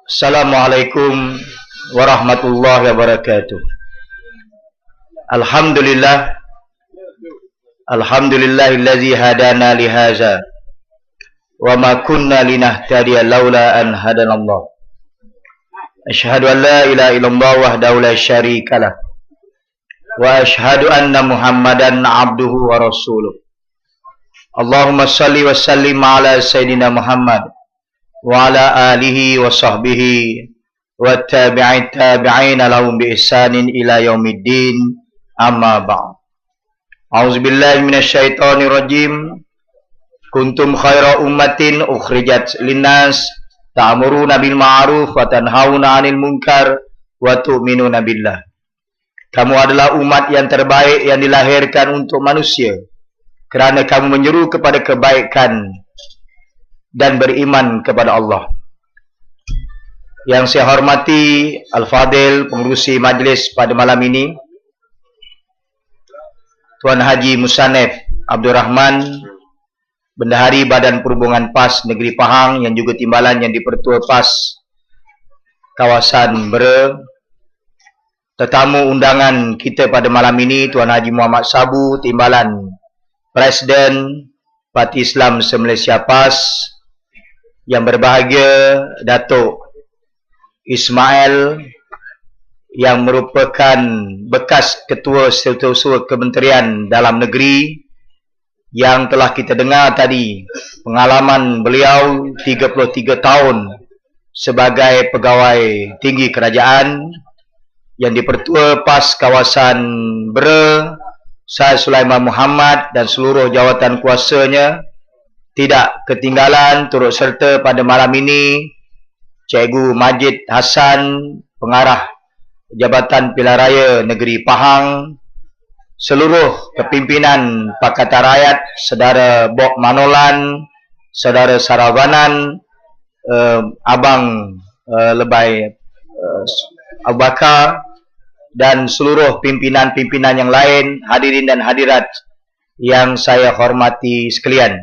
Assalamualaikum warahmatullahi wabarakatuh. Alhamdulillah, alhamdulillahillazi hadana lihaza wa ma kunna linahtadiya laula an hadanallah. Asyhadu an la ilaha illallah wahdahu la syarikalah wa asyhadu anna Muhammadan abduhu wa rasuluh. Allahumma salli wa sallim ala sayyidina Muhammad wa ala alihi wa sahbihi wa tabi'ina lahum bi ihsanin ila yaumiddin, amma ba'd. A'udzubillahi minasyaitonir rajim. Kuntum khaira ummatin ukhrijat linnas ta'muruna bil ma'ruf wa tanhauna 'anil munkar wa tu'minuna billah. Kamu adalah umat yang terbaik yang dilahirkan untuk manusia kerana kamu menyeru kepada kebaikan dan beriman kepada Allah. Yang saya hormati Al-Fadil pengerusi majlis pada malam ini, Tuan Haji Musannif Abdul Rahman, Bendahari Badan Perhubungan PAS Negeri Pahang yang juga timbalan yang di-Pertua PAS kawasan Bera. Tetamu undangan kita pada malam ini Tuan Haji Muhammad Sabu, timbalan Presiden Parti Islam Se-Malaysia PAS. Yang berbahagia Datuk Ismail yang merupakan bekas Ketua Setiausaha Kementerian Dalam Negeri, yang telah kita dengar tadi pengalaman beliau 33 tahun sebagai pegawai tinggi kerajaan yang di-Pertua PAS kawasan Bera, Syed Sulaiman Muhammad dan seluruh jawatan kuasanya. Tidak ketinggalan turut serta pada malam ini Cikgu Majid Hassan, Pengarah Jabatan Pilihan Raya Negeri Pahang, seluruh kepimpinan Pakatan Rakyat, Saudara Bok Manolan, Saudara Saravanan, Abang Lebay Abu Bakar, dan seluruh pimpinan-pimpinan yang lain, hadirin dan hadirat yang saya hormati sekalian.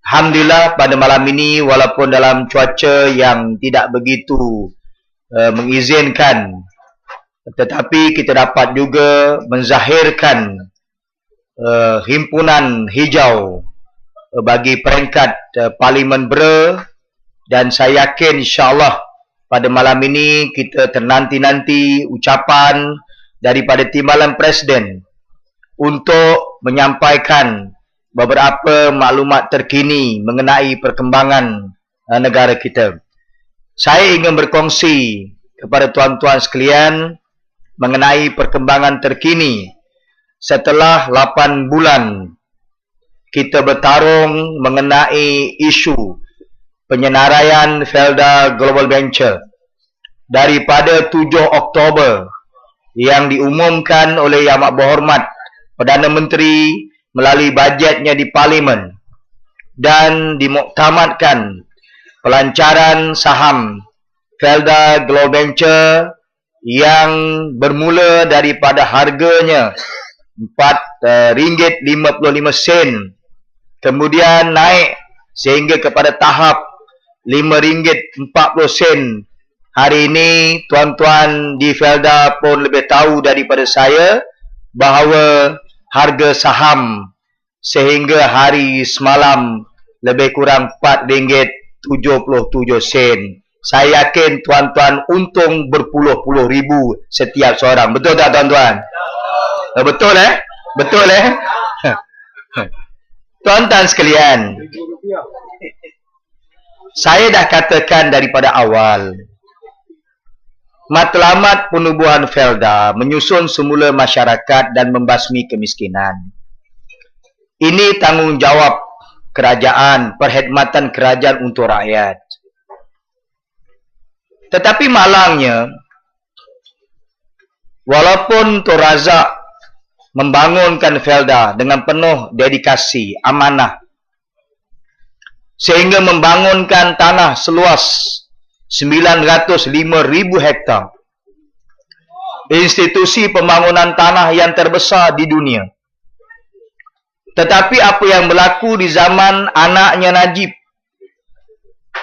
Alhamdulillah pada malam ini walaupun dalam cuaca yang tidak begitu mengizinkan, tetapi kita dapat juga menzahirkan himpunan hijau bagi peringkat Parlimen Bera, dan saya yakin insya-Allah pada malam ini kita ternanti-nanti ucapan daripada timbalan Presiden untuk menyampaikan beberapa maklumat terkini mengenai perkembangan negara kita. Saya ingin berkongsi kepada tuan-tuan sekalian mengenai perkembangan terkini setelah 8 bulan kita bertarung mengenai isu penyenaraian Felda Global Venture daripada 7 Oktober yang diumumkan oleh Yang Amat Berhormat Perdana Menteri melalui bajetnya di Parlimen, dan dimuktamadkan pelancaran saham Felda Global Venture yang bermula daripada harganya RM4.55, kemudian naik sehingga kepada tahap RM5.40. Hari ini tuan-tuan di Felda pun lebih tahu daripada saya bahawa harga saham sehingga hari semalam lebih kurang RM4.77. Saya yakin tuan-tuan untung berpuluh-puluh ribu setiap seorang. Betul tak tuan-tuan? Betul Betul Tuan-tuan sekalian, saya dah katakan daripada awal, matlamat penubuhan Felda menyusun semula masyarakat dan membasmi kemiskinan. Ini tanggungjawab kerajaan, perkhidmatan kerajaan untuk rakyat. Tetapi malangnya, walaupun Tun Razak membangunkan Felda dengan penuh dedikasi, amanah, sehingga membangunkan tanah seluas 905,000 hektar, institusi pembangunan tanah yang terbesar di dunia. Tetapi apa yang berlaku di zaman anaknya Najib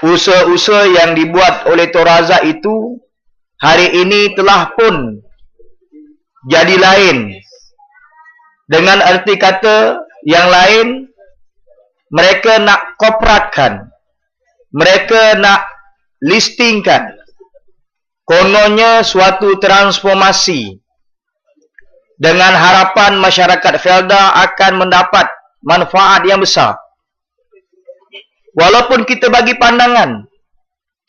usaha-usaha yang dibuat oleh Tok Razak itu hari ini telah pun jadi lain. Dengan arti kata yang lain, mereka nak korporatkan, mereka nak listingkan, kononnya suatu transformasi dengan harapan masyarakat Felda akan mendapat manfaat yang besar. Walaupun kita bagi pandangan,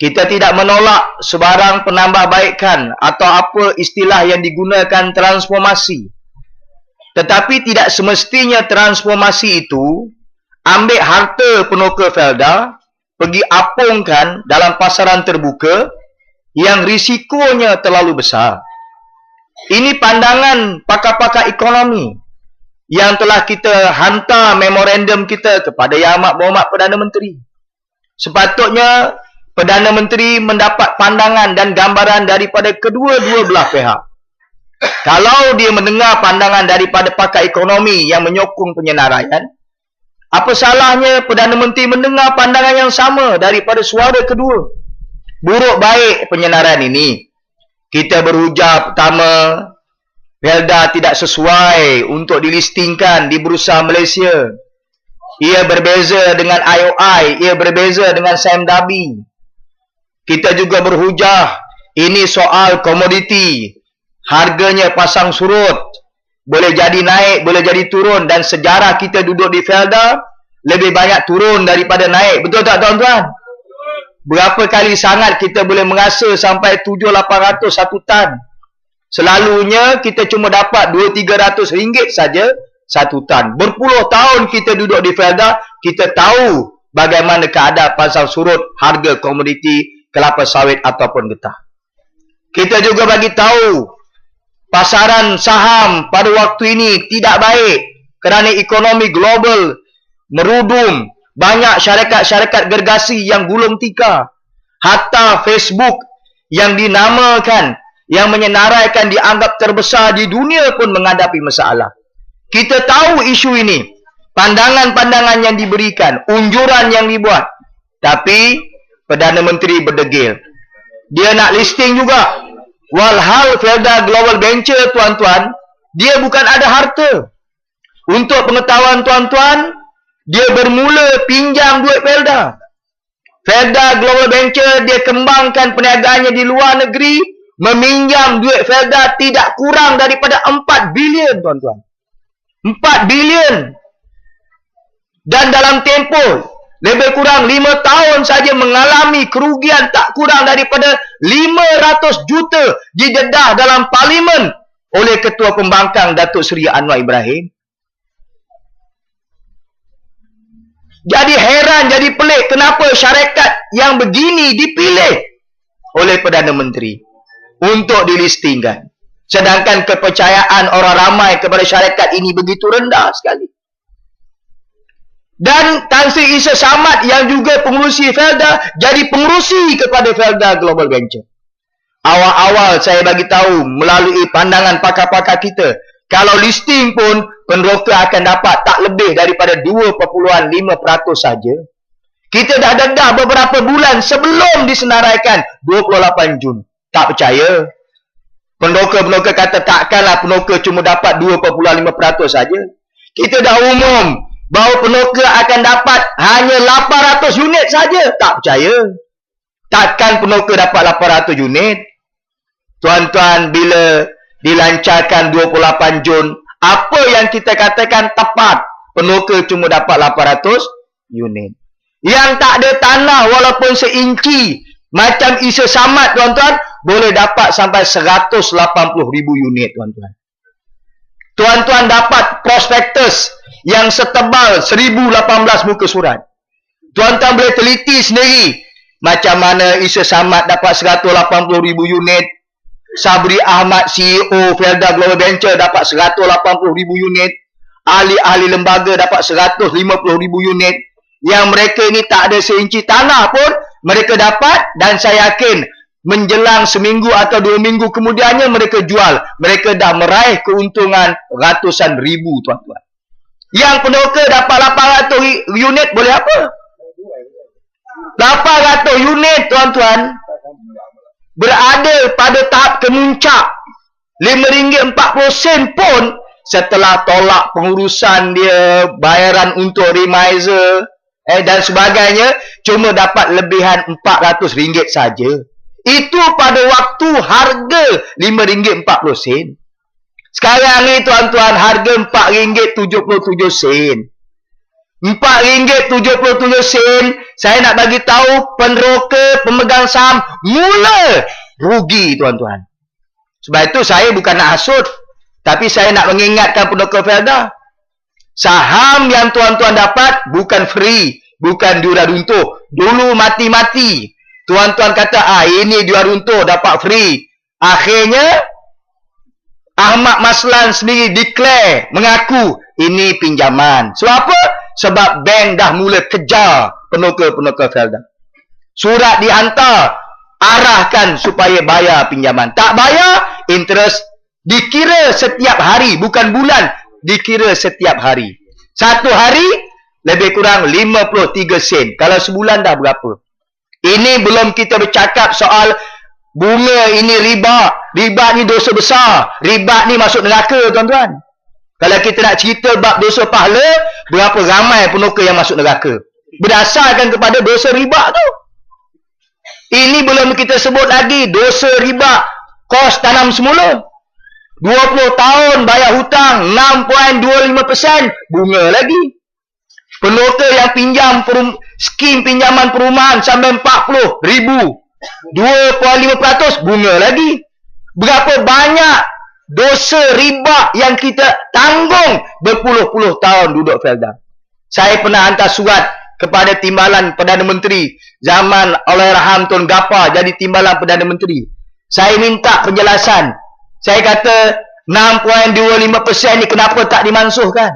kita tidak menolak sebarang penambahbaikan atau apa istilah yang digunakan transformasi. Tetapi tidak semestinya transformasi itu ambil harta Penuka Felda, pergi apungkan dalam pasaran terbuka yang risikonya terlalu besar. Ini pandangan pakar-pakar ekonomi yang telah kita hantar memorandum kita kepada Yang Amat Berhormat Perdana Menteri. Sepatutnya Perdana Menteri mendapat pandangan dan gambaran daripada kedua-dua belah pihak. Kalau dia mendengar pandangan daripada pakar ekonomi yang menyokong penyenaraian, apa salahnya Perdana Menteri mendengar pandangan yang sama daripada suara kedua? Buruk baik penyenaraian ini. Kita berhujah pertama, Felda tidak sesuai untuk dilistingkan di Bursa Malaysia. Ia berbeza dengan IOI, ia berbeza dengan Sime Darby. Kita juga berhujah, ini soal komoditi. Harganya pasang surut. Boleh jadi naik, boleh jadi turun. Dan sejarah kita duduk di Felda, lebih banyak turun daripada naik. Betul tak tuan-tuan? Berapa kali sangat kita boleh mengasa sampai 700-800 satu tan. Selalunya kita cuma dapat 200-300 ringgit saja satu tan. Berpuluh tahun kita duduk di Felda, kita tahu bagaimana keadaan pasang surut harga komoditi kelapa sawit ataupun getah. Kita juga bagi tahu pasaran saham pada waktu ini tidak baik kerana ekonomi global merudum. Banyak syarikat-syarikat gergasi yang gulung tikar. Hatta Facebook yang dinamakan, yang menyenaraikan dianggap terbesar di dunia pun menghadapi masalah. Kita tahu isu ini. Pandangan-pandangan yang diberikan, unjuran yang dibuat. Tapi Perdana Menteri berdegil. Dia nak listing juga. Walhal Felda Global Venture, tuan-tuan, dia bukan ada harta. Untuk pengetahuan tuan-tuan, dia bermula pinjam duit Felda. Felda Global Venture, dia kembangkan perniagaannya di luar negeri, meminjam duit Felda tidak kurang daripada 4 bilion, tuan-tuan. 4 bilion. Dan dalam tempoh lebih kurang 5 tahun saja mengalami kerugian tak kurang daripada 500 juta didedah dalam parlimen oleh Ketua Pembangkang Datuk Seri Anwar Ibrahim. Jadi heran, jadi pelik kenapa syarikat yang begini dipilih oleh Perdana Menteri untuk dilistingkan. Sedangkan kepercayaan orang ramai kepada syarikat ini begitu rendah sekali. Dan Tan Sri Isa Samad yang juga pengurusi Felda jadi pengurusi kepada Felda Global Venture. Awal-awal saya bagi tahu melalui pandangan pakar-pakar kita, kalau listing pun penroka akan dapat tak lebih daripada 2.5% saja. Kita dah dedah beberapa bulan sebelum disenaraikan 28 Jun. Tak percaya. Penroka-penroka kata takkanlah penroka cuma dapat 2.5% saja. Kita dah umum bahawa penroka akan dapat hanya 800 unit saja. Tak percaya. Takkan penroka dapat 800 unit? Tuan-tuan, bila dilancarkan 28 Jun, apa yang kita katakan tepat? Penroka cuma dapat 800 unit. Yang tak ada tanah walaupun seinci, macam Isa Samad, tuan-tuan, boleh dapat sampai 180,000 unit, tuan-tuan. Tuan-tuan dapat prospektus yang setebal 1018 muka surat. Tuan-tuan boleh teliti sendiri macam mana Isa Samad dapat 180,000 unit, Sabri Ahmad CEO Felda Global Venture dapat 180,000 unit, ahli-ahli lembaga dapat 150,000 unit. Yang mereka ini tak ada seinci tanah pun mereka dapat, dan saya yakin menjelang seminggu atau 2 minggu kemudiannya mereka jual. Mereka dah meraih keuntungan ratusan ribu, tuan-tuan. Yang penroka dapat 800 unit boleh apa? 800 unit tuan-tuan berada pada tahap kemuncak. RM5.40 pun setelah tolak pengurusan dia, bayaran untuk remiser dan sebagainya, cuma dapat lebihan RM400 saja. Itu pada waktu harga RM5.40. Sekarang ni tuan-tuan harga RM4.77. RM4.77, saya nak bagi tahu penroka, pemegang saham mula rugi tuan-tuan. Sebab itu saya bukan nak hasut, tapi saya nak mengingatkan penroka Felda. Saham yang tuan-tuan dapat bukan free, bukan diurat runtuh. Dulu mati-mati tuan-tuan kata, ini diurat runtuh, dapat free. Akhirnya Ahmad Maslan sendiri declare, mengaku ini pinjaman. Sebab apa? Sebab bank dah mula kejar penokar-penokar Felda. Surat dihantar, arahkan supaya bayar pinjaman. Tak bayar, interest dikira setiap hari, bukan bulan, dikira setiap hari. Satu hari lebih kurang 53 sen. Kalau sebulan dah berapa? Ini belum kita bercakap soal bunga ini riba. Riba ni dosa besar. Riba ni masuk neraka tuan-tuan. Kalau kita nak cerita bab dosa pahala, berapa ramai penokar yang masuk neraka? Berdasarkan kepada dosa riba tu. Ini belum kita sebut lagi dosa riba kos tanam semula. 20 tahun bayar hutang 6.25%, bunga lagi. Penokar yang pinjam skim pinjaman perumahan sampai 40,000, 2.5%, bunga lagi. Berapa banyak dosa riba yang kita tanggung berpuluh-puluh tahun duduk Felda. Saya pernah hantar surat kepada Timbalan Perdana Menteri zaman Allahyarham Tun Gapar jadi Timbalan Perdana Menteri. Saya minta penjelasan. Saya kata 6.25% ni kenapa tak dimansuhkan?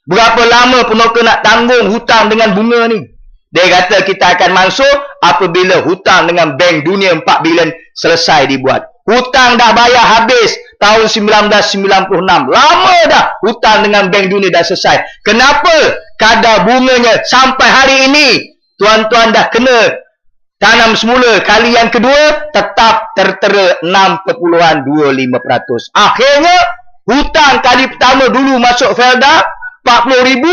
Berapa lama penokar nak tanggung hutang dengan bunga ni? Dia kata kita akan mansuh apabila hutang dengan Bank Dunia 4 bilion selesai dibuat. Hutang dah bayar habis tahun 1996. Lama dah hutang dengan Bank Dunia dah selesai. Kenapa kadar bunganya sampai hari ini tuan-tuan dah kena tanam semula kali yang kedua tetap tertera 6.25%. Akhirnya hutang kali pertama dulu masuk Felda 40,000,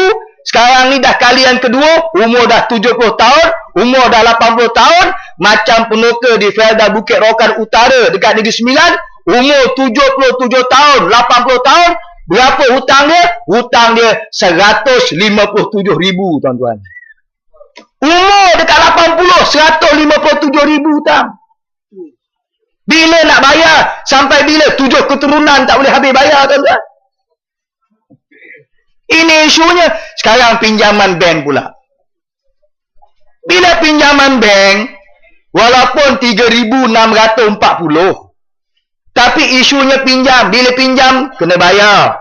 sekarang ni dah kali yang kedua, umur dah 70 tahun, umur dah 80 tahun, macam penokar di Felda Bukit Rokan Utara dekat Negeri Sembilan, umur 77 tahun, 80 tahun, berapa hutang dia? Hutang dia 157,000 tuan-tuan. Umur dekat 80, 157,000 hutang. Bila nak bayar? Sampai bila? 7 keturunan tak boleh habis bayar tuan-tuan. Ini isunya. Sekarang pinjaman bank pula. Bila pinjaman bank, walaupun 3,640, tapi isunya pinjam. Bila pinjam, kena bayar.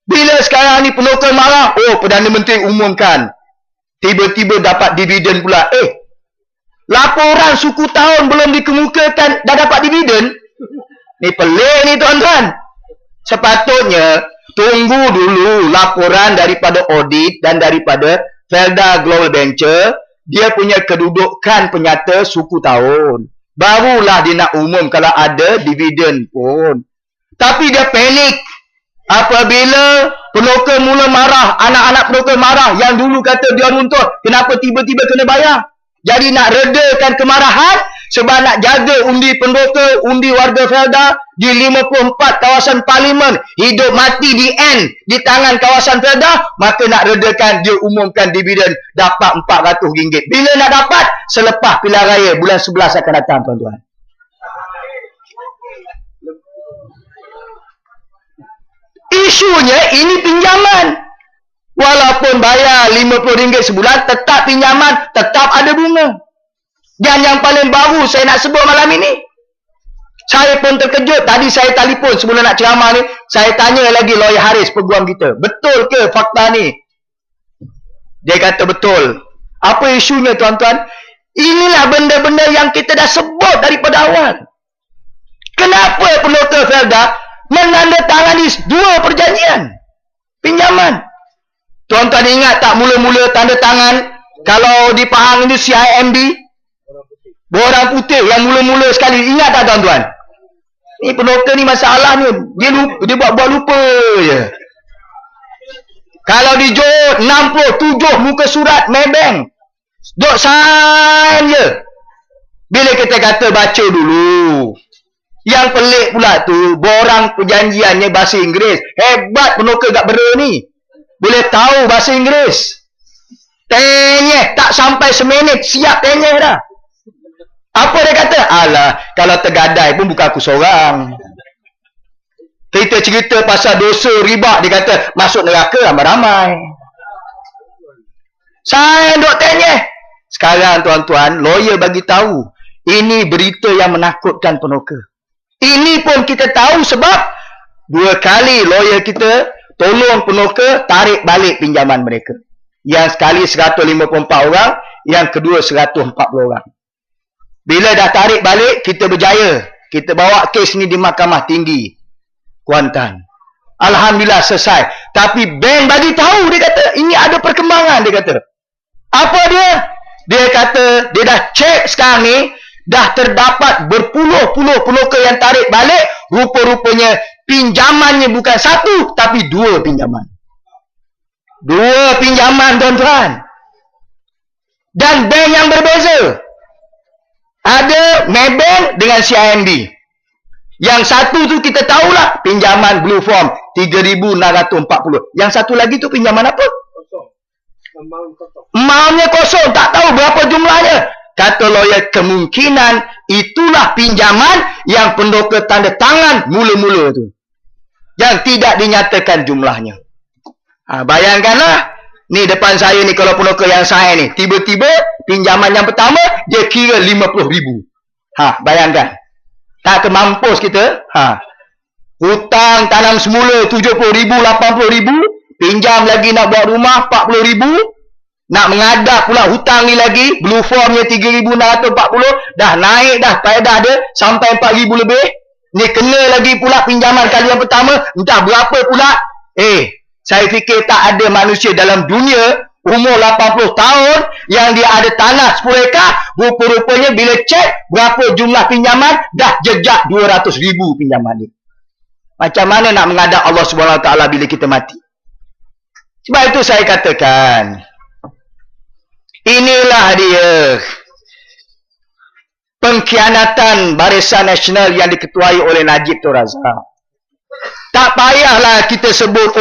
Bila sekarang ni penokar marah, Perdana Menteri umumkan, tiba-tiba dapat dividen pula. Laporan suku tahun belum dikemukakan, dah dapat dividen? Ni pelik ni tuan-tuan. Sepatutnya tunggu dulu laporan daripada audit dan daripada Felda Global Venture. Dia punya kedudukan penyata suku tahun. Barulah dia nak umum kalau ada dividen pun. Tapi dia panik apabila penokar mula marah. Anak-anak penokar marah. Yang dulu kata dia runtuh, kenapa tiba-tiba kena bayar? Jadi nak redakan kemarahan, sebab nak jaga undi penokar, undi warga Felda di 54 kawasan parlimen, hidup mati di tangan kawasan Felda, maka nak redakan, dia umumkan dividen dapat RM400. Bila nak dapat? Selepas pilihan raya bulan 11 akan datang tuan-tuan. Isunya ini pinjaman. Walaupun bayar RM50 sebulan, tetap pinjaman, tetap ada bunga. Dan yang paling baru saya nak sebut malam ini, saya pun terkejut. Tadi saya telefon sebelum nak ceramah ni, saya tanya lagi lawyer Haris, peguam kita, betul ke fakta ni? Dia kata betul. Apa isunya tuan-tuan? Inilah benda-benda yang kita dah sebut daripada awal. Kenapa penokar Felda menandatangani 2 perjanjian pinjaman? Tuan-tuan ingat tak mula-mula tanda tangan Kalau di Pahang ini CIMB, borang putih yang mula-mula sekali. Ingat tak tuan-tuan? Ni penoka ni masalah ni. Dia buat lupa je. Kalau di Johor 67 muka surat Maybank. Duk sign je. Bila kita kata baca dulu. Yang pelik pula tu, borang perjanjiannya bahasa Inggeris. Hebat penoka kat Bera ni. Boleh tahu bahasa Inggeris. Tenyeh, tak sampai seminit, siap tenyeh dah. Apa dia kata? Alah, kalau tergadai pun bukan aku seorang. Kita cerita pasal dosa riba, dia kata, masuk neraka ramai-ramai. Saya duk tenyeh. Sekarang tuan-tuan, lawyer bagi tahu, ini berita yang menakutkan penoka. Ini pun kita tahu sebab 2 kali lawyer kita tolong penoka tarik balik pinjaman mereka. Yang sekali 154 orang, yang kedua 140 orang. Bila dah tarik balik, kita berjaya. Kita bawa kes ni di Mahkamah Tinggi Kuantan. Alhamdulillah selesai. Tapi bank bagi tahu, dia kata, ini ada perkembangan, dia kata. Apa dia? Dia kata, dia dah cek sekarang ni, dah terdapat berpuluh-puluh penoka yang tarik balik, rupa-rupanya pinjamannya bukan 1, tapi 2 pinjaman. 2 pinjaman, tuan-tuan. Dan bank yang berbeza. Ada Maybank dengan CIMB. Yang satu tu kita tahulah, pinjaman Blue Form 3,640. Yang satu lagi tu pinjaman apa? Kosong. Amountnya kosong, tak tahu berapa jumlahnya. Kata lawyer, kemungkinan itulah pinjaman yang penoka tanda tangan mula-mula tu. Yang tidak dinyatakan jumlahnya. Bayangkanlah, ni depan saya ni kalau penoka yang saya ni, tiba-tiba pinjaman yang pertama, dia kira 50,000. Bayangkan. Tak kemampus kita. Hutang tanam semula 70,000, 80,000. Pinjam lagi nak buat rumah 40,000. Nak mengadap pula hutang ni lagi. Blue Formnya 3,640. Dah naik dah faedah dia sampai 4,000 lebih. Ni kena lagi pula pinjaman kali yang pertama. Entah berapa pula. Saya fikir tak ada manusia dalam dunia umur 80 tahun yang dia ada tanah 10 ekar. Rupa-rupanya bila cek berapa jumlah pinjaman, dah jejak 200,000 pinjaman ni. Macam mana nak menghadap Allah SWT bila kita mati? Sebab itu saya katakan, inilah dia pengkhianatan Barisan Nasional yang diketuai oleh Najib Tun Razak. Tak payahlah kita sebut,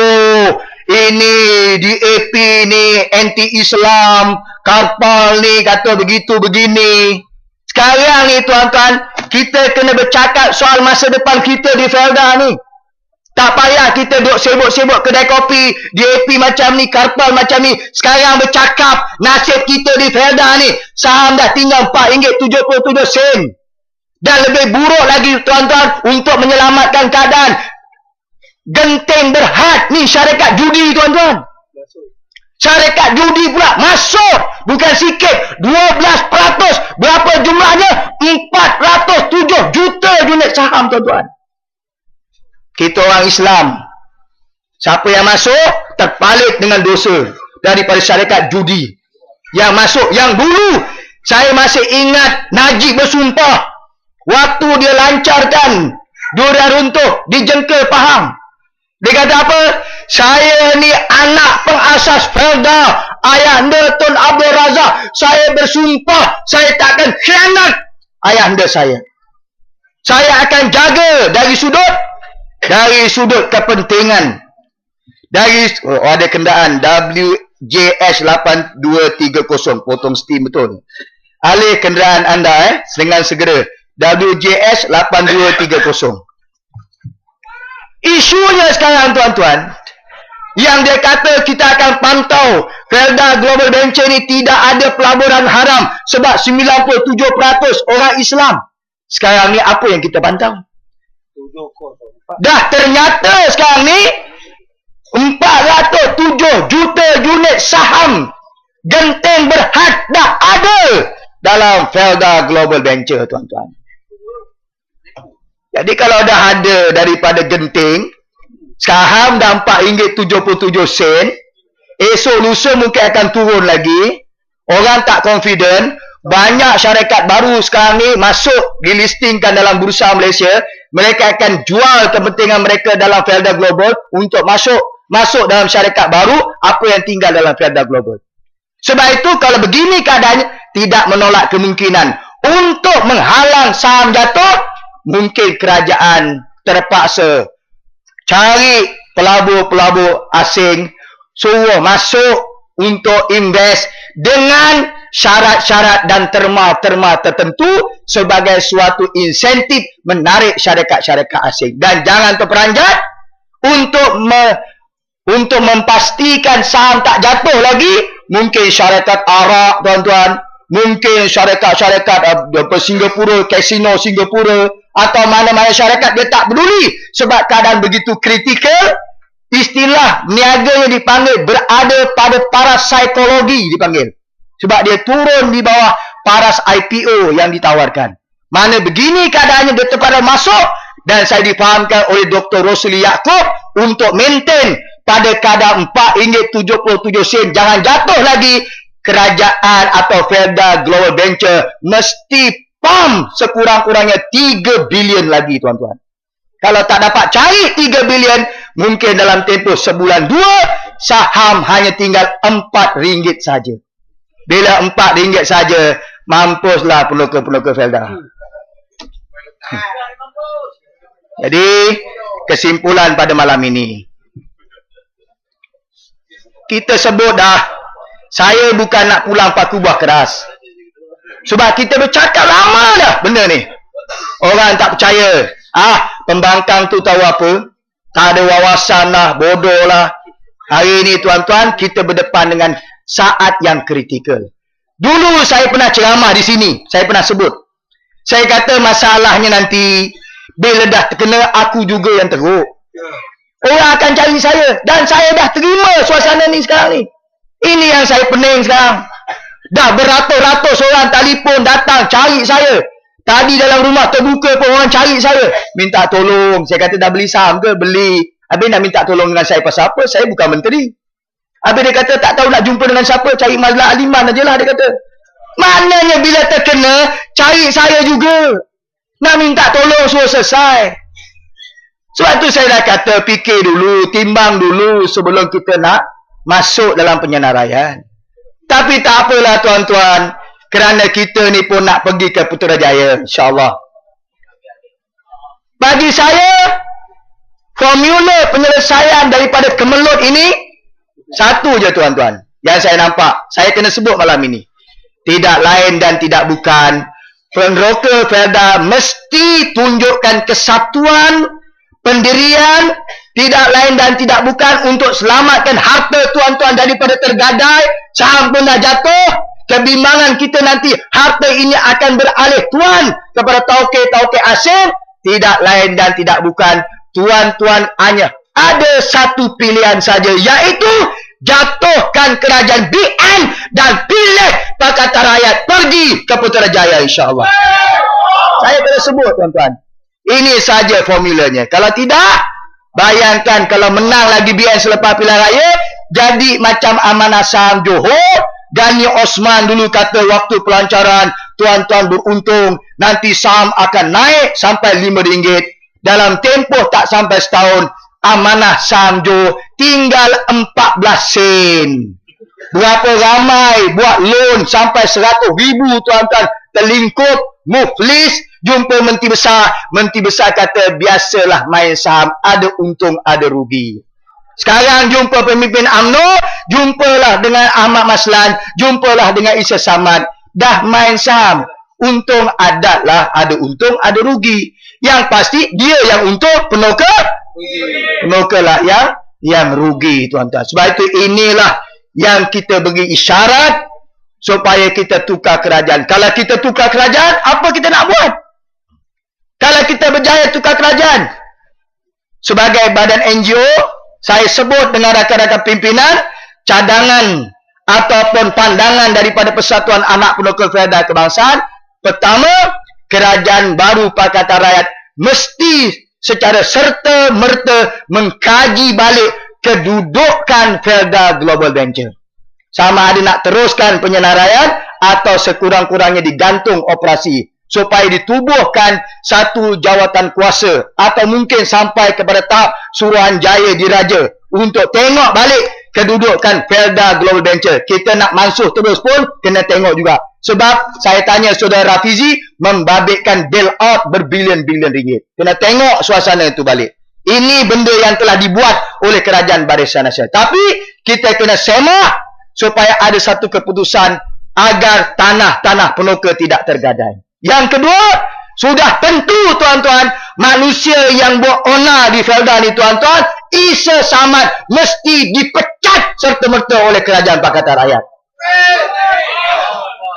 ini DAP ni anti-Islam, Karpal ni kata begitu begini. Sekarang ni tuan-tuan, kita kena bercakap soal masa depan kita di Felda ni. Tak payah kita duk sibuk-sibuk kedai kopi, DAP macam ni, Karpal macam ni. Sekarang bercakap nasib kita di Felda ni. Saham dah tinggal RM4.77. Dan lebih buruk lagi tuan-tuan, untuk menyelamatkan keadaan, Genting Berhad ni syarikat judi tuan-tuan. Syarikat judi pula masuk. Bukan sikit. 12%. Berapa jumlahnya? 407 juta unit saham tuan-tuan. Kita orang Islam. Siapa yang masuk, terpalit dengan dosa daripada syarikat judi. Yang masuk, yang dulu, saya masih ingat Najib bersumpah. Waktu dia lancarkan durian runtuh di Jengkel Pahang. Dia kata apa? Saya ni anak pengasas Felda, ayahanda Tun Abdul Razak. Saya bersumpah, saya takkan khianat ayahanda saya. Saya akan jaga dari sudut kepentingan. Ada kenderaan WJS 8230, potong steam betul. Alih kenderaan anda dengan segera. WJS 8230. Isunya sekarang tuan-tuan, yang dia kata kita akan pantau Felda Global Venture ni tidak ada pelaburan haram sebab 97% orang Islam. Sekarang ni apa yang kita pantau? Dah ternyata sekarang ni 407 juta unit saham Genting Berhad dah ada dalam Felda Global Venture tuan-tuan. Jadi kalau dah ada daripada Genting, saham dah RM4.77, esok lusa mungkin akan turun lagi. Orang tak confident. Banyak syarikat baru sekarang ni masuk, dilistingkan dalam bursa Malaysia. Mereka akan jual kepentingan mereka dalam Felda Global untuk masuk dalam syarikat baru, apa yang tinggal dalam Felda Global. Sebab itu kalau begini keadaannya, tidak menolak kemungkinan untuk menghalang saham jatuh, mungkin kerajaan terpaksa cari pelabur-pelabur asing, suruh masuk untuk invest dengan syarat-syarat dan terma-terma tertentu sebagai suatu insentif menarik syarikat-syarikat asing. Dan jangan terperanjat untuk memastikan saham tak jatuh lagi, mungkin syarikat Arab, tuan-tuan, mungkin syarikat-syarikat Singapura, kasino Singapura, atau mana-mana syarikat, dia tak peduli sebab keadaan begitu kritikal. Istilah niaga yang dipanggil berada pada paras psikologi dipanggil. Sebab dia turun di bawah paras IPO yang ditawarkan. Mana begini keadaannya, dia terpaksa masuk. Dan saya difahamkan oleh Dr. Rosli Yaakob untuk maintain pada kadar RM4.77. Jangan jatuh lagi. Kerajaan atau Felda Global Venture mesti pump sekurang-kurangnya 3 bilion lagi, tuan-tuan. Kalau tak dapat cari 3 bilion, mungkin dalam tempoh sebulan 2, saham hanya tinggal RM4 saja. Bila RM4 saja, mampuslah peloka-peloka Felda. Jadi, kesimpulan pada malam ini. Kita sebut dah, saya bukan nak pulang paku buah keras. Sebab kita bercakap lama dah benda ni. Orang tak percaya. Pembangkang tu tahu apa? Tak ada wawasan lah, bodoh lah. Hari ini tuan-tuan, kita berdepan dengan saat yang kritikal. Dulu saya pernah ceramah di sini. Saya pernah sebut. Saya kata masalahnya nanti, bila dah terkena, aku juga yang teruk. Orang akan cari saya. Dan saya dah terima suasana ni sekarang ni. Ini yang saya pening sekarang. Dah beratus-ratus orang telefon datang cari saya. Tadi dalam rumah terbuka pun orang cari saya. Minta tolong. Saya kata dah beli saham ke? Beli. Habis nak minta tolong dengan saya pasal apa? Saya bukan menteri. Habis dia kata tak tahu nak jumpa dengan siapa. Cari Mazlan Aliman ajalah dia kata. Maknanya bila terkena, cari saya juga. Nak minta tolong suruh selesai. Sebab tu saya dah kata fikir dulu, timbang dulu sebelum kita nak masuk dalam penyenaraian. Tapi tak apalah tuan-tuan. Kerana kita ni pun nak pergi ke Putrajaya, insyaAllah. Bagi saya, formula penyelesaian daripada kemelut ini, satu je tuan-tuan. Yang saya nampak, saya kena sebut malam ini. Tidak lain dan tidak bukan, penroka Felda mesti tunjukkan kesatuan, pendirian, tidak lain dan tidak bukan untuk selamatkan harta tuan-tuan daripada tergadai, saham pun dah jatuh. Kebimbangan kita nanti, harta ini akan beralih tuan kepada tauke-tauke asing. Tidak lain dan tidak bukan, tuan-tuan hanya ada satu pilihan saja, iaitu jatuhkan kerajaan BN dan pilih Pakatan Rakyat pergi ke Putrajaya, insyaAllah. Saya kena sebut tuan-tuan, ini saja formulanya. Kalau tidak, bayangkan kalau menang lagi BN selepas pilihan raya, jadi macam Amanah Saham Johor. Gani Osman dulu kata waktu pelancaran, tuan-tuan beruntung, nanti saham akan naik sampai RM5. Dalam tempoh tak sampai setahun, Amanah Saham Johor tinggal 14 sen. Berapa ramai buat loan sampai 100,000 tuan-tuan, terlingkup, muflis, jumpa Menteri Besar. Menteri Besar kata, biasalah main saham, ada untung, ada rugi. Sekarang jumpa pemimpin UMNO, jumpalah dengan Ahmad Maslan, jumpalah dengan Isa Samad. Dah main saham. Untung adatlah, ada untung, ada rugi. Yang pasti, dia yang untung, penoka lah yang rugi, tuan-tuan. Sebab itu inilah yang kita beri isyarat supaya kita tukar kerajaan. Kalau kita tukar kerajaan, apa kita nak buat? Kalau kita berjaya tukar kerajaan, sebagai badan NGO, saya sebut dengan rakan-rakan pimpinan, cadangan ataupun pandangan daripada Persatuan Anak Penokol Felda Kebangsaan. Pertama, kerajaan baru Pakatan Rakyat mesti secara serta-merta mengkaji balik kedudukan Felda Global Venture. Sama ada nak teruskan penyenaraian atau sekurang-kurangnya digantung operasi supaya ditubuhkan satu jawatan kuasa atau mungkin sampai kepada tahap Suruhanjaya diraja untuk tengok balik kedudukan Felda Global Venture. Kita nak mansuh terus pun kena tengok juga. Sebab saya tanya saudara Rafizi membabitkan bail out berbilion-bilion ringgit. Kena tengok suasana itu balik. Ini benda yang telah dibuat oleh kerajaan Barisan Nasional. Tapi kita kena semak supaya ada satu keputusan agar tanah-tanah Penuka tidak tergadai. Yang kedua, sudah tentu tuan-tuan, manusia yang buat onar di Felda ni tuan-tuan, Isa Samad mesti dipecat serta-merta oleh kerajaan Pakatan Rakyat.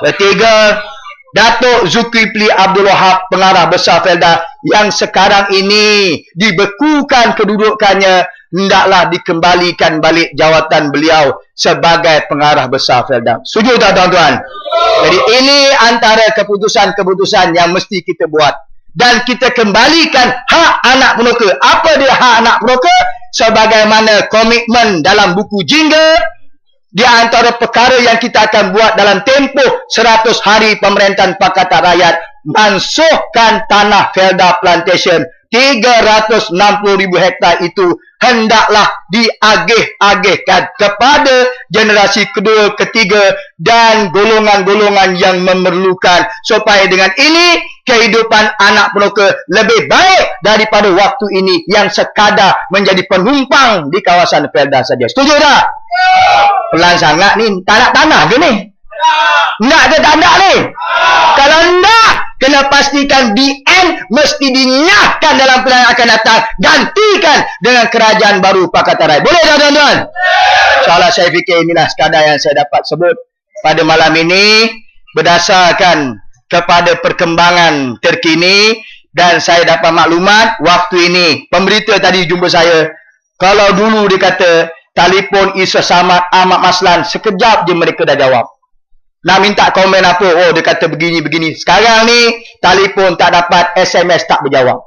Ketiga, Datuk Zulkifli Abdul Wahab, pengarah besar Felda yang sekarang ini dibekukan kedudukannya, hendaklah dikembalikan balik jawatan beliau sebagai pengarah besar Felda. Setuju tak tuan-tuan? Jadi ini antara keputusan-keputusan yang mesti kita buat. Dan kita kembalikan hak anak Penuka. Apa dia hak anak Penuka? Sebagaimana komitmen dalam buku Jingga, di antara perkara yang kita akan buat dalam tempoh 100 hari pemerintahan Pakatan Rakyat, mansuhkan tanah Felda Plantation 360,000 hektar itu hendaklah diagih-agihkan kepada generasi kedua, ketiga dan golongan-golongan yang memerlukan, supaya dengan ini kehidupan anak Penuka lebih baik daripada waktu ini yang sekadar menjadi penumpang di kawasan Felda saja. Setuju tak? Pelan sangat ni. Tak nak tanah ke ni? Nak ke tak nak ni? Kalau nak, kena pastikan BN mesti dinyahkan dalam pilihan yang akan datang. Gantikan dengan kerajaan baru Pakatan Rakyat. Boleh tak tuan-tuan? InsyaAllah saya fikir inilah sekadar yang saya dapat sebut pada malam ini berdasarkan kepada perkembangan terkini. Dan saya dapat maklumat waktu ini, pemberita tadi jumpa saya, kalau dulu dia kata telefon Isa Samad, Ahmad Maslan, sekejap je mereka dah jawab. Nak minta komen apa? Oh, dia kata begini-begini. Sekarang ni, telefon tak dapat, SMS tak berjawab.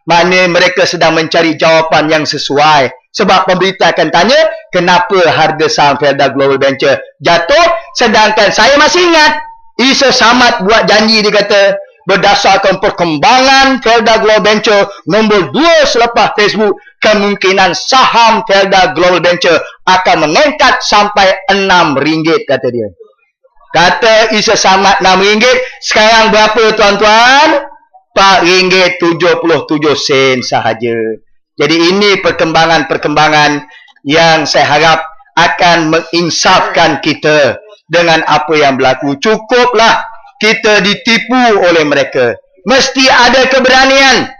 Maknanya mereka sedang mencari jawapan yang sesuai. Sebab pemberita akan tanya, kenapa harga saham Felda Global Venture jatuh? Sedangkan saya masih ingat, Isa Samad buat janji, dia kata, berdasarkan perkembangan Felda Global Venture nombor 2 selepas Facebook, kemungkinan saham Felda Global Venture akan meningkat sampai RM6, kata dia. Kata Isa Samad RM6. Sekarang berapa tuan-tuan? RM4.77 sahaja. Jadi ini perkembangan-perkembangan yang saya harap akan menginsafkan kita dengan apa yang berlaku. Cukuplah kita ditipu oleh mereka. Mesti ada keberanian.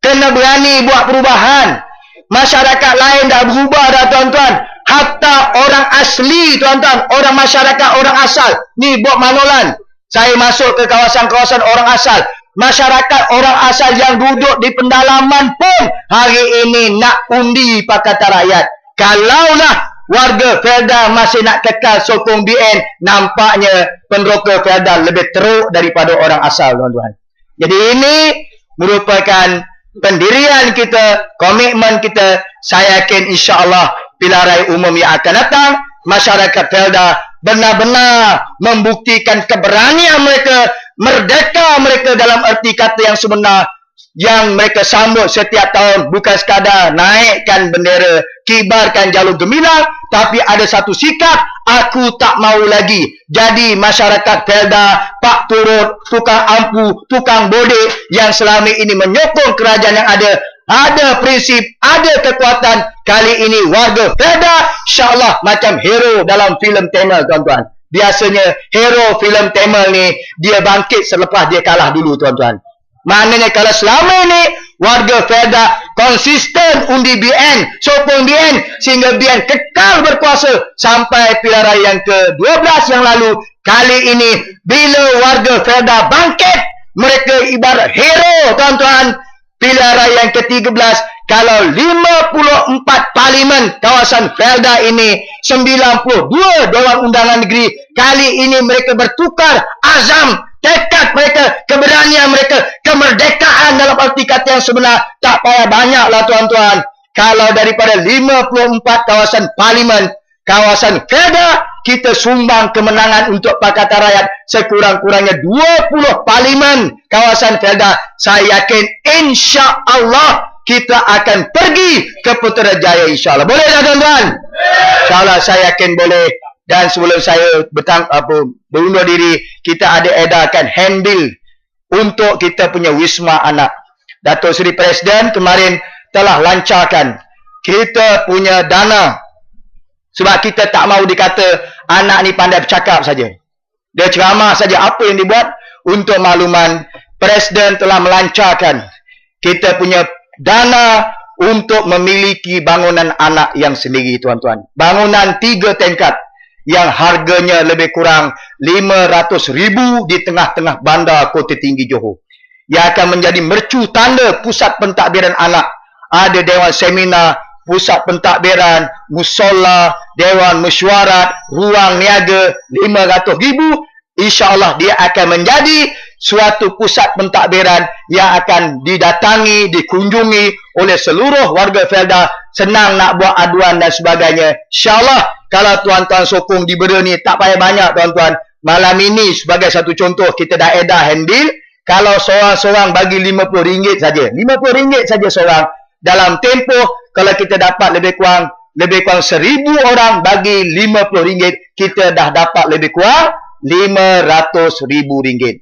Kena berani buat perubahan. Masyarakat lain dah berubah dah tuan-tuan. Hatta orang asli tuan-tuan. Orang masyarakat, orang asal. Ni buat manolan. Saya masuk ke kawasan-kawasan orang asal. Masyarakat orang asal yang duduk di pendalaman pun hari ini nak undi Pakatan Rakyat. Kalaulah warga Felda masih nak kekal sokong BN, nampaknya peneroka Felda lebih teruk daripada orang asal tuan-tuan. Jadi ini merupakan pendirian kita, komitmen kita. Saya yakin insya-Allah pilihan raya umum yang akan datang, masyarakat Felda benar-benar membuktikan keberanian mereka, merdeka mereka dalam erti kata yang sebenar, yang mereka sambut setiap tahun. Bukan sekadar naikkan bendera, kibarkan jalur gemilang, tapi ada satu sikap, aku tak mau lagi jadi masyarakat Felda pak turut, tukang ampu, tukang bodek yang selama ini menyokong kerajaan yang ada. Ada prinsip, ada kekuatan. Kali ini warga Felda insya-Allah macam hero dalam filem Tamil tuan-tuan. Biasanya hero filem Tamil ni dia bangkit selepas dia kalah dulu tuan-tuan. Maknanya kalau selama ini warga Felda konsisten undi BN, sokong BN sehingga BN kekal berkuasa sampai pilihan raya yang ke-12 yang lalu, kali ini bila warga Felda bangkit, mereka ibarat hero tuan-tuan. Pilihan raya yang ke-13, kalau 54 parlimen kawasan Felda ini, 92 Dewan Undangan Negeri, kali ini mereka bertukar azam, tekad mereka, keberanian mereka, kemerdekaan dalam arti kata yang sebenar. Tak payah banyaklah tuan-tuan. Kalau daripada 54 kawasan parlimen, kawasan Kedah, kita sumbang kemenangan untuk Pakatan Rakyat sekurang-kurangnya 20 parlimen kawasan Kedah. Saya yakin insya-Allah kita akan pergi ke Putrajaya insya-Allah. Boleh tak tuan-tuan? Insya-Allah saya yakin boleh. Dan sebelum saya berundur diri, kita ada edarkan handbill untuk kita punya Wisma Anak. Datuk Seri Presiden kemarin telah lancarkan kita punya dana. Sebab kita tak mahu dikata anak ni pandai bercakap saja. Dia ceramah saja. Apa yang dibuat? Untuk makluman, Presiden telah melancarkan kita punya dana untuk memiliki bangunan anak yang sendiri, tuan-tuan. Bangunan 3 tingkat yang harganya lebih kurang 500,000 di tengah-tengah bandar Kota Tinggi Johor. Yang akan menjadi mercu tanda pusat pentadbiran anak. Ada dewan seminar, pusat pentadbiran, musola, dewan mesyuarat, ruang niaga 500,000. InsyaAllah dia akan menjadi suatu pusat pentadbiran yang akan didatangi, dikunjungi oleh seluruh warga Felda. Senang nak buat aduan dan sebagainya. InsyaAllah kalau tuan-tuan sokong di Bera ni tak payah banyak tuan-tuan. Malam ini sebagai satu contoh kita dah edar handbill. Kalau seorang-seorang bagi RM50 saja. RM50 saja seorang. Dalam tempoh kalau kita dapat lebih kurang 1,000 orang bagi RM50, kita dah dapat lebih kurang RM500,000.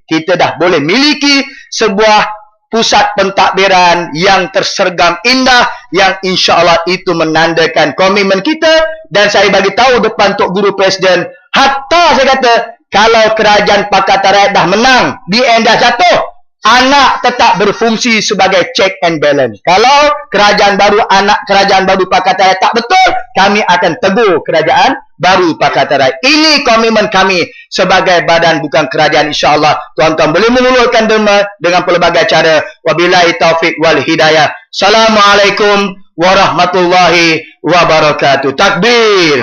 Kita dah boleh miliki sebuah pusat pentadbiran yang tersergam indah, yang insya-Allah itu menandakan komitmen kita. Dan saya bagi tahu depan Tok Guru Presiden, hatta saya kata kalau kerajaan Pakatan Rakyat dah menang, BN dah jatuh, anak tetap berfungsi sebagai check and balance. Kalau kerajaan baru Pakatan Rakyat tak betul, kami akan tegur kerajaan baru Pakatan Rakyat. Ini komitmen kami sebagai badan bukan kerajaan, insya-Allah. Tuan-tuan boleh mengulurkan derma dengan pelbagai cara. Wabillahi taufik wal hidayah. Assalamualaikum warahmatullahi wabarakatuh. Takbir.